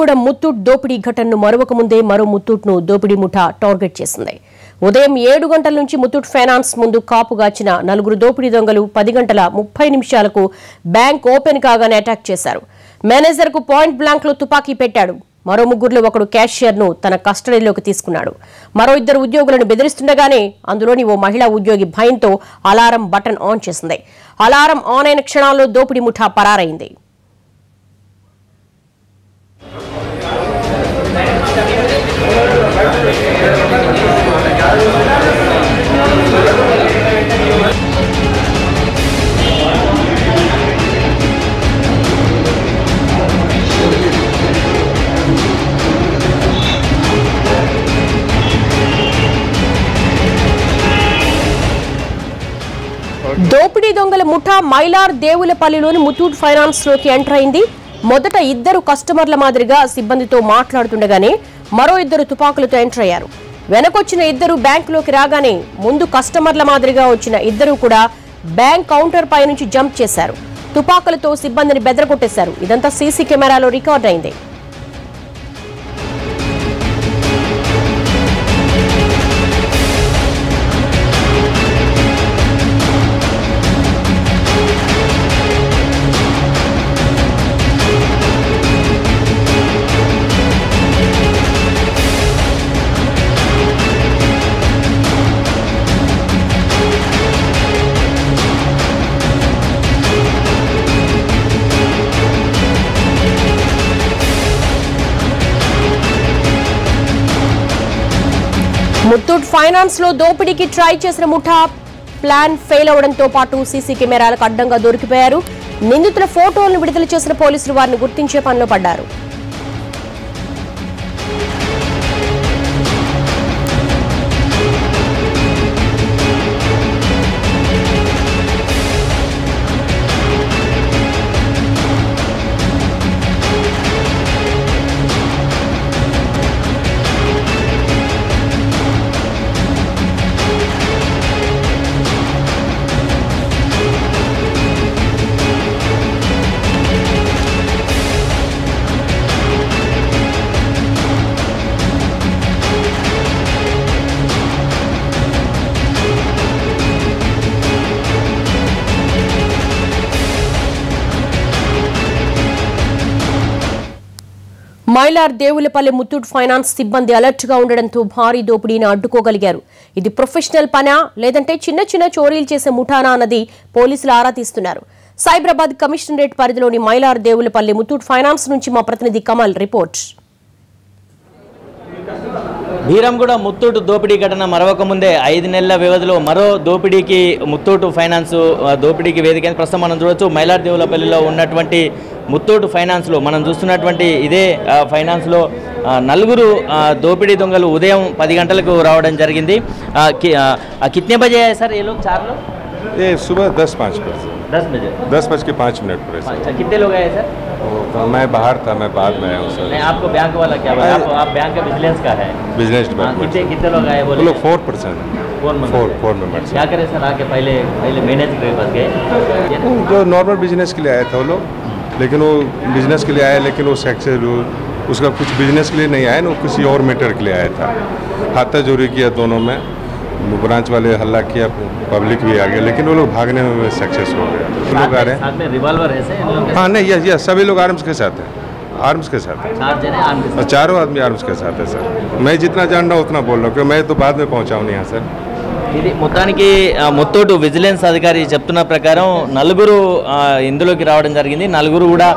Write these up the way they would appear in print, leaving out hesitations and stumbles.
ఇప్పుడు ముత్తూట్ దోపిడీ ఘటనను మరొక ముందే మరో ముత్తూట్ను దోపిడీ ముఠా టార్గెట్ చేసింది. ఉదయం 7 గంటల నుంచి ముత్తూట్ ఫైనాన్స్ ముందు కాపుగాచిన 4 దోపిడీ దొంగలు 10 గంటల 30 నిమిషాలకు బ్యాంక్ ఓపెన్ కాగానే అటాక్ చేశారు. మేనేజర్కు పాయింట్ బ్లాంక్లో తుపాకీ పెట్టాడు. మరో ముగ్గురులో ఒకడు క్యాషియర్ను తన కస్టడీలోకి తీసుకున్నాడు. మరో 2 ఉద్యోగులను బెదిరిస్తుండగానే అందులోని ఓ మహిళా ఉద్యోగి భయంతో అలారం బటన్ ఆన్ చేసింది. అలారం ఆన్ అయిన క్షణాల్లో దోపిడీ ముఠా పరారైంది. దోపిడీ దొంగల ముఠా మైలార్ దేవులపల్లిలోని ముత్తూట్ ఫైనాన్స్ లోకి ఎంటర్ అయింది. మొదట 2 కస్టమర్ల మాదిరిగా సిబ్బందితో మాట్లాడుతుండగానే మరో 2 తుపాకులతో ఎంటర్ అయ్యారు. వెనకొచ్చిన 2 బ్యాంకులోకి రాగానే ముందు కస్టమర్ల మాదిరిగా వచ్చిన 2 కూడా బ్యాంక్ కౌంటర్ పై నుంచి జంప్ చేశారు. తుపాకులతో సిబ్బందిని బెదరగొట్టేశారు. ఇదంతా సీసీ కెమెరాలో రికార్డ్ అయింది. ముత్తూట్ ఫైనాన్స్ లో దోపిడీకి ట్రై చేసిన ముఠా ప్లాన్ ఫెయిల్ అవడంతో పాటు సీసీ కెమెరాలకు అడ్డంగా దొరికిపోయారు. నిందితుల ఫోటోలను విడుదల చేసిన పోలీసులు వారిని గుర్తించే పనిలో పడ్డారు. మైలార్ దేవులపల్లి ముత్తూట్ ఫైనాన్స్ సిబ్బంది అలర్ట్ గా ఉండడంతో భారీ దోపిడీని అడ్డుకోగలిగారు. ఇది ప్రొఫెషనల్ పనా లేదంటే చిన్న చిన్న చోరీలు చేసే ముఠానా అన్నది పోలీసులు ఆరా తీస్తున్నారు. సైబరాబాద్ కమిషనరేట్ పరిధిలోని మైలార్ దేవులపల్లి ముత్తూట్ ఫైనాన్స్ నుంచి మా ప్రతినిధి కమల్ రిపోర్ట్. భీరంగూడ ముత్తూట్ దోపిడీ ఘటన మరొక ముందే 5 నెలల వ్యవధిలో మరో దోపిడీకి ముత్తూట్ ఫైనాన్స్ దోపిడీకి వేదిక ప్రస్తుతం మనం చూడొచ్చు. మైలార్ దేవులపల్లిలో ఉన్నటువంటి ముత్తూట్ ఫైనాన్స్లో మనం చూస్తున్నటువంటి ఇదే ఫైనాన్స్లో 4 దోపిడీ దొంగలు ఉదయం 10 గంటలకు రావడం జరిగింది. కితనే బజే సార్ ఏ లోగ్ 4 लोग? ये सुबह 10:05 पर 10 बजे 10:05 पर। अच्छा, कितने लोग आए सर? तो मैं बाहर था, मैं बाद में आया हूँ सर। नहीं, आपको बैंक वाला क्या बोला? आप बैंक का विजिलेंस का है? Business department. कितने लोग आए बोले? वो लोग 4% हैं। 4 मेंबर्स। क्या करें सर? आके पहले मैनेज के पास गए जो नॉर्मल बिजनेस के लिए आया था वो लोग, लेकिन वो बिजनेस के लिए आया, लेकिन वो सेक्टर उसका कुछ बिजनेस के लिए नहीं आया ना, किसी और मैटर के लिए आया था। हाथाजोरी किया दोनों में, ब्रांच वाले हल्ला किया, पब्लिक भी आ गया, लेकिन वो लोग भागने में सक्सेस हो गए। लोग आ रहे हैं, साथ में रिवॉल्वर है सर? हाँ नहीं, यस सभी लोग आर्म्स के साथ हैं, आर्म्स के साथ है। 4 जने आर्म्स के साथ? 4 आदमी आर्म्स के साथ है सर। मैं जितना जान रहा हूँ उतना बोल रहा हूँ, क्योंकि मैं तो बाद में पहुँचा हूँ यहाँ सर। ఇది మొత్తానికి ముత్తూట్ విజిలెన్స్ అధికారి చెప్తున్న ప్రకారం 4 ఇందులోకి రావడం జరిగింది. 4 కూడా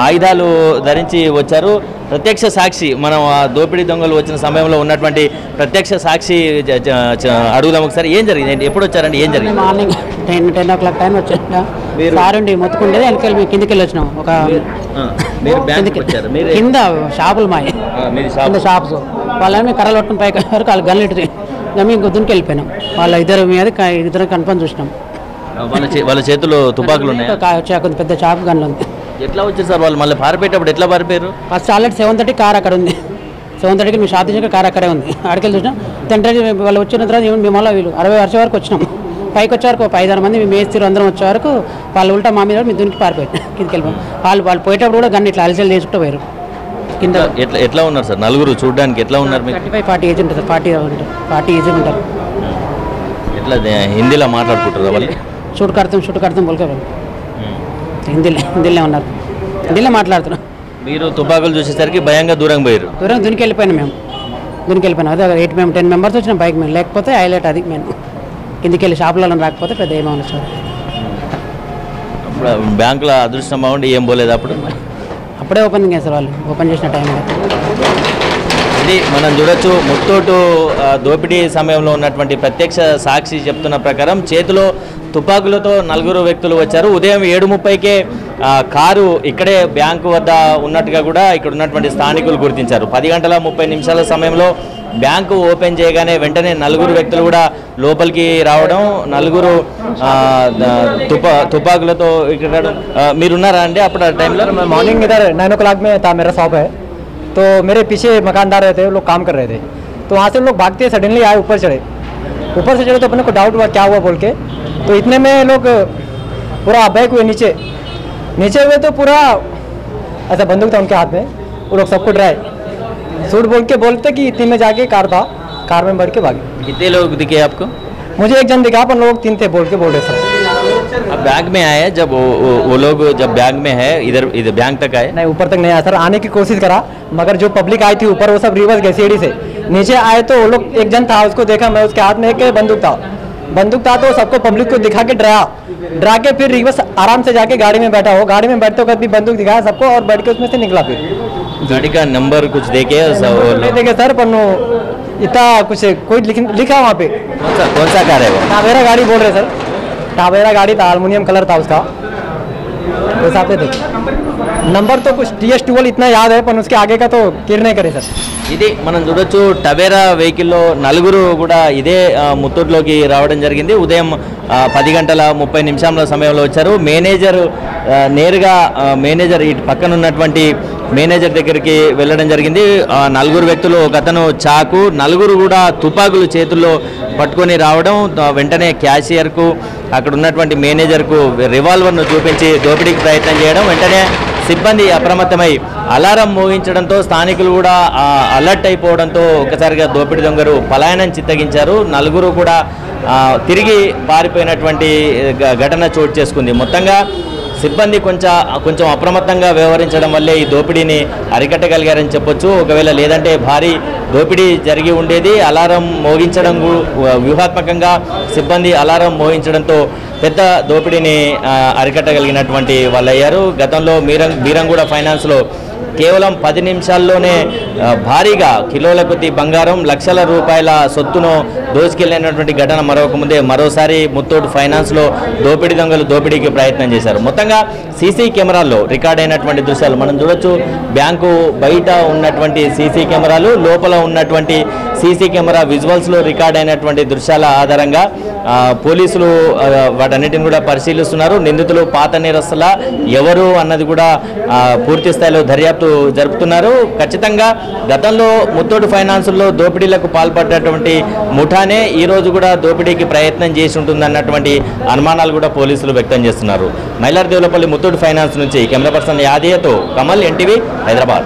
ఆయుధాలు ధరించి వచ్చారు. ప్రత్యక్ష సాక్షి మనం దోపిడీ దొంగలు వచ్చిన సమయంలో ఉన్నటువంటి ప్రత్యక్ష సాక్షి అడుగుదాం ఒకసారి. ఏం జరిగింది, ఎప్పుడు వచ్చారండి, ఏం జరిగింది? మార్నింగ్ 10 o'clock టైం వచ్చాను సార్ ఉండి మొత్తుకుండేది వెనకాల మేము కిందకి వెళ్ళి వచ్చినాం. ఒక కింద షాపులు మాయ కింద షాప్స్ వాళ్ళని కర్రలు పట్టుకుని పైకి వరకు వాళ్ళు గన్లు ఇటు మేము గుద్దునికి వెళ్ళిపోయినాం. వాళ్ళ 2 మీద 2 కన్ఫర్మ్ చూసినాం. వాళ్ళ చేతిలో తుపాకులు ఉన్నాయి, కొంచెం పెద్ద షాప్ గన్లు ఉంది. ఎట్లా వచ్చారు సార్ వాళ్ళు? మళ్ళీ పారిపోయేటప్పుడు ఎట్లా పారిపోయారు? ఫస్ట్ ఆల్రెడీ 7:30 కార్ అక్కడ ఉంది. 7:30కి మేము షాప్ తీసాక కార్ అక్కడే ఉంది. అక్కడికి చూసినాం. 10:30 వాళ్ళు వచ్చిన తర్వాత మేము మళ్ళీ వీళ్ళు 60 వర్షం వరకు వచ్చినాం. పైకి వచ్చే వరకు 5-6 మంది మేస్త్రీలు అందరం వచ్చే వరకు వాళ్ళు ఉల్టా మా మీద మీ దునికి పారిపోయారు కిందకి వెళ్ళిపోయాం. వాళ్ళు పోయేటప్పుడు కూడా గన్ను ఇట్లా అలసలు చేసుకుంటూ పోయారు. కింద ఎట్లా ఉన్నారు సార్ నలుగురు చూడడానికి ఎట్లా ఉన్నారు మీకు 35-40 ఏజ్ ఉంటుంది సార్, 40 ఏజ్ ఉంటారు. ఎట్లా హిందీలో మాట్లాడుకుంటారు వాళ్ళు షూట్ కడతాం బోల్కే హిందీలో ఉన్నారు, హిందీలో మాట్లాడుతున్నాం. మీరు తుపాకులు చూసేసరికి భయంగా దూరంగా పోయారు. దూరం దునికి వెళ్ళిపోయినాం అదే 10 మెంబర్స్ వచ్చిన బైక్ మేము, లేకపోతే హైలైట్ అది మేము కిందికి వెళ్ళి షాపులలో రాకపోతే పెద్ద ఏమన్నా సార్. బ్యాంకులో అదృష్టం బాగుండి ఏం పోలేదు అప్పుడే ఓపెనింగ్ చేస్తారు వాళ్ళు, ఓపెన్ చేసిన టైం. ఇది మనం చూడొచ్చు ముత్తూటు దోపిడీ సమయంలో ఉన్నటువంటి ప్రత్యక్ష సాక్షి చెప్తున్న ప్రకారం చేతిలో తుపాకులతో 4 వ్యక్తులు వచ్చారు. ఉదయం 7:30కే కారు ఇక్కడే బ్యాంకు వద్ద ఉన్నట్టుగా కూడా ఇక్కడ ఉన్నటువంటి స్థానికులు గుర్తించారు. 10:30 సమయంలో బ్యాంకు ఓపెన్ చేయగానే వెంటనే 4 వ్యక్తులు కూడా లోపలికి రావడం, 4 తుపాకులతో ఇక్కడ మీరున్నారా అండి అప్పుడు ఆ టైంలో? मॉर्निंग इधर 9 o'clock में था मेरा शॉप है, तो मेरे पीछे मकानदार रहते वो लोग काम कर रहे थे, तो वहाँ से लोग भागते सडनली आए, ऊपर से चढ़े तो अपने को डाउट हुआ क्या हुआ बोल के, तो इतने में लोग पूरा बैक हुए नीचे हुए तो पूरा ऐसा बंदूक था उनके हाथ में, वो लोग सबको डराए, सूट बोल के बोलते कि इतने में जाके कार में बढ़ के भागे. कितने लोग दिखे आपको? मुझे एक जन दिखा, पर लोग 3 थे बोल के बोल रहे सब. अब बैग में आए जब वो लोग जब बैग में है इधर बैंक तक आए? नहीं, ऊपर तक नहीं आया सर, आने की कोशिश करा, मगर जो पब्लिक आई थी ऊपर वो सब रिवर्स गए सीढ़ी से नीचे आए, तो वो लोग एक जन था उसको देखा मैं, उसके हाथ में एक बंदूक था तो सबको पब्लिक को दिखा के डरा के फिर रिवर्स आराम से जाके गाड़ी में बैठा हो, गाड़ी में बैठते वक्त भी बंदूक दिखाया सबको और बैठ के उसमें से निकला. फिर गाड़ी का नंबर कुछ देखे देखे सर, पर इतना कुछ कोई लिखा वहाँ पे. कौन सा कार है वो? टावेरा गाड़ी बोल रहे सर, टावेरा गाड़ी था, एल्युमिनियम कलर था उसका, हिसाब से देखे नंबर तो कुछ TS12 इतना याद है, पर उसके आगे का तो क्लियर नहीं करे सर. ఇది మనం చూడొచ్చు టవేరా వెహికల్లో 4 కూడా ఇదే ముత్తూరులోకి రావడం జరిగింది. ఉదయం 10:30 సమయంలో వచ్చారు. నేరుగా మేనేజర్ ఇటు పక్కన ఉన్నటువంటి మేనేజర్ దగ్గరికి వెళ్ళడం జరిగింది. 4 వ్యక్తులు, ఒక అతను చాకు, 4 కూడా తుపాకులు చేతుల్లో పట్టుకొని రావడం, వెంటనే క్యాషియర్కు అక్కడ ఉన్నటువంటి మేనేజర్కు రివాల్వర్ను చూపించి దోపిడీకి ప్రయత్నం చేయడం, వెంటనే సిబ్బంది అప్రమత్తమై అలారం మోగించడంతో స్థానికులు కూడా అలర్ట్ అయిపోవడంతో ఒక్కసారిగా దోపిడీ దొంగలు పలాయనం చిత్తగించారు. 4 కూడా తిరిగి పారిపోయినటువంటి ఘటన చోటు చేసుకుంది. మొత్తంగా సిబ్బంది కొంచెం అప్రమత్తంగా వ్యవహరించడం వల్లే ఈ దోపిడీని అరికట్టగలిగారని చెప్పొచ్చు. ఒకవేళ లేదంటే భారీ దోపిడీ జరిగి ఉండేది. అలారం మోగించడం వ్యూహాత్మకంగా సిబ్బంది అలారం మోగించడంతో పెద్ద దోపిడీని అరికట్టగలిగినటువంటి వాళ్ళయ్యారు. గతంలో బీరంగూడ ఫైనాన్స్లో కేవలం 10 నిమిషాల్లోనే భారీగా కిలోల కొద్ది బంగారం, లక్షల రూపాయల సొత్తును దోచుకెళ్లినటువంటి ఘటన మరోసారి ముత్తూట్ ఫైనాన్స్లో దోపిడీ దొంగలు దోపిడీకి ప్రయత్నం చేశారు. మొత్తంగా సీసీ కెమెరాల్లో రికార్డ్ అయినటువంటి దృశ్యాలు మనం చూడొచ్చు. బ్యాంకు బయట ఉన్నటువంటి సీసీ కెమెరాలు, లోపల ఉన్నటువంటి సీసీ కెమెరా విజువల్స్లో రికార్డ్ అయినటువంటి దృశ్యాల ఆధారంగా పోలీసులు వాటన్నిటిని కూడా పరిశీలిస్తున్నారు. నిందితులు పాత నేరస్తుల ఎవరు అన్నది కూడా పూర్తి స్థాయిలో దర్యాప్తు జరుపుతున్నారు. ఖచ్చితంగా గతంలో ముత్తూట్ ఫైనాన్స్లో దోపిడీలకు పాల్పడ్డటువంటి ముఠానే ఈ రోజు కూడా దోపిడీకి ప్రయత్నం చేసి ఉంటుందన్నటువంటి అనుమానాలు కూడా పోలీసులు వ్యక్తం చేస్తున్నారు. మైలార్ దేవులపల్లి ముత్తూట్ ఫైనాన్స్ నుంచి కెమెరా పర్సన్ యాదయ్యతో కమల్, NTV, హైదరాబాద్.